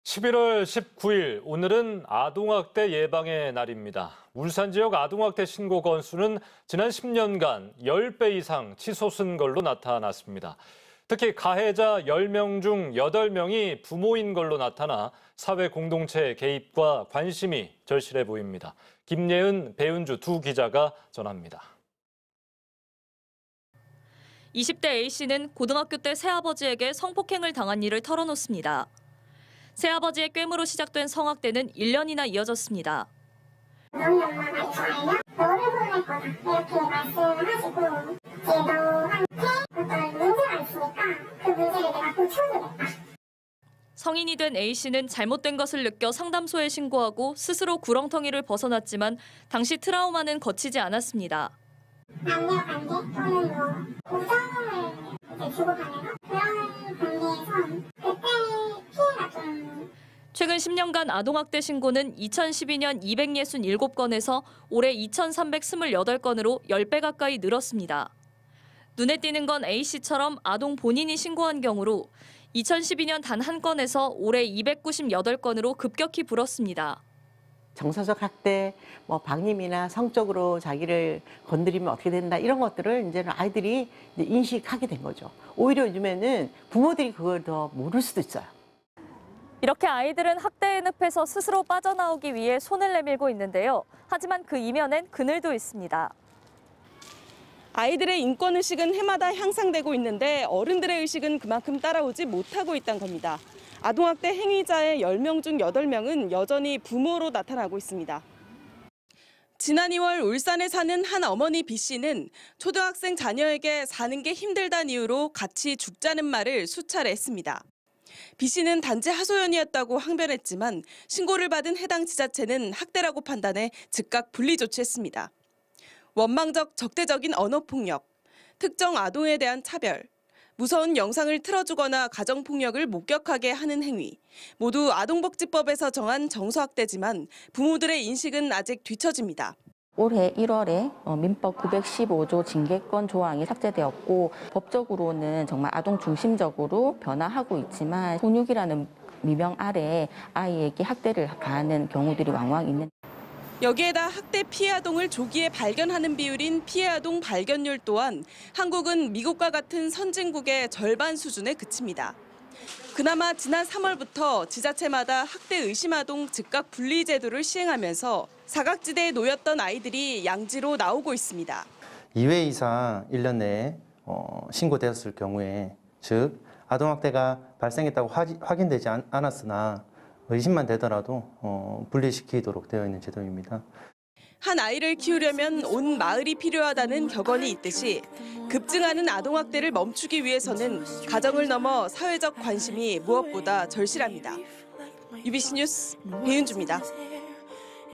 11월 19일, 오늘은 아동학대 예방의 날입니다. 울산 지역 아동학대 신고 건수는 지난 10년간 10배 이상 치솟은 걸로 나타났습니다. 특히 가해자 10명 중 8명이 부모인 걸로 나타나 사회 공동체 개입과 관심이 절실해 보입니다. 김예은, 배은주 두 기자가 전합니다. 20대 A씨는 고등학교 때 새아버지에게 성폭행을 당한 일을 털어놓습니다. 새아버지의 꿰으로 시작된 성학대는 1년이나 이어졌습니다. 너희 엄마가 이거 알냐? 너를 보낼 거다. 이렇게 말씀하시고 이제 너한테 어떤 문제가 있으니까 그 문제를 내가 고쳐주겠다. 성인이 된 A씨는 잘못된 것을 느껴 상담소에 신고하고 스스로 구렁텅이를 벗어났지만 당시 트라우마는 거치지 않았습니다. 남녀관계 또는 우정을 주고받는 것 그런 관계에선 그때 피해가 좀. 최근 10년간 아동학대 신고는 2012년 267건에서 올해 2328건으로 10배 가까이 늘었습니다. 눈에 띄는 건 A씨처럼 아동 본인이 신고한 경우로 2012년 단 한 건에서 올해 298건으로 급격히 불었습니다. 정서적 학대, 방임이나 성적으로 자기를 건드리면 어떻게 된다 이런 것들을 이제는 아이들이 인식하게 된 거죠. 오히려 요즘에는 부모들이 그걸 더 모를 수도 있어요. 이렇게 아이들은 학대의 늪에서 스스로 빠져나오기 위해 손을 내밀고 있는데요. 하지만 그 이면엔 그늘도 있습니다. 아이들의 인권의식은 해마다 향상되고 있는데 어른들의 의식은 그만큼 따라오지 못하고 있다는 겁니다. 아동학대 행위자의 10명 중 8명은 여전히 부모로 나타나고 있습니다. 지난 2월 울산에 사는 한 어머니 B씨는 초등학생 자녀에게 사는 게 힘들다는 이유로 같이 죽자는 말을 수차례 했습니다. B씨는 단지 하소연이었다고 항변했지만 신고를 받은 해당 지자체는 학대라고 판단해 즉각 분리 조치했습니다. 원망적 적대적인 언어폭력, 특정 아동에 대한 차별, 무서운 영상을 틀어주거나 가정폭력을 목격하게 하는 행위, 모두 아동복지법에서 정한 정서학대지만 부모들의 인식은 아직 뒤처집니다. 올해 1월에 민법 915조 징계권 조항이 삭제되었고 법적으로는 정말 아동 중심적으로 변화하고 있지만 폭력이라는 미명 아래 아이에게 학대를 가하는 경우들이 왕왕 있는. 여기에다 학대 피해 아동을 조기에 발견하는 비율인 피해 아동 발견율 또한 한국은 미국과 같은 선진국의 절반 수준에 그칩니다. 그나마 지난 3월부터 지자체마다 학대 의심 아동 즉각 분리 제도를 시행하면서 사각지대에 놓였던 아이들이 양지로 나오고 있습니다. 2회 이상 1년 내에 신고되었을 경우에, 즉 아동학대가 발생했다고 확인되지 않았으나 의심만 되더라도 분리시키도록 되어 있는 제도입니다. 한 아이를 키우려면 온 마을이 필요하다는 격언이 있듯이 급증하는 아동학대를 멈추기 위해서는 가정을 넘어 사회적 관심이 무엇보다 절실합니다. UBC 뉴스 배윤주입니다.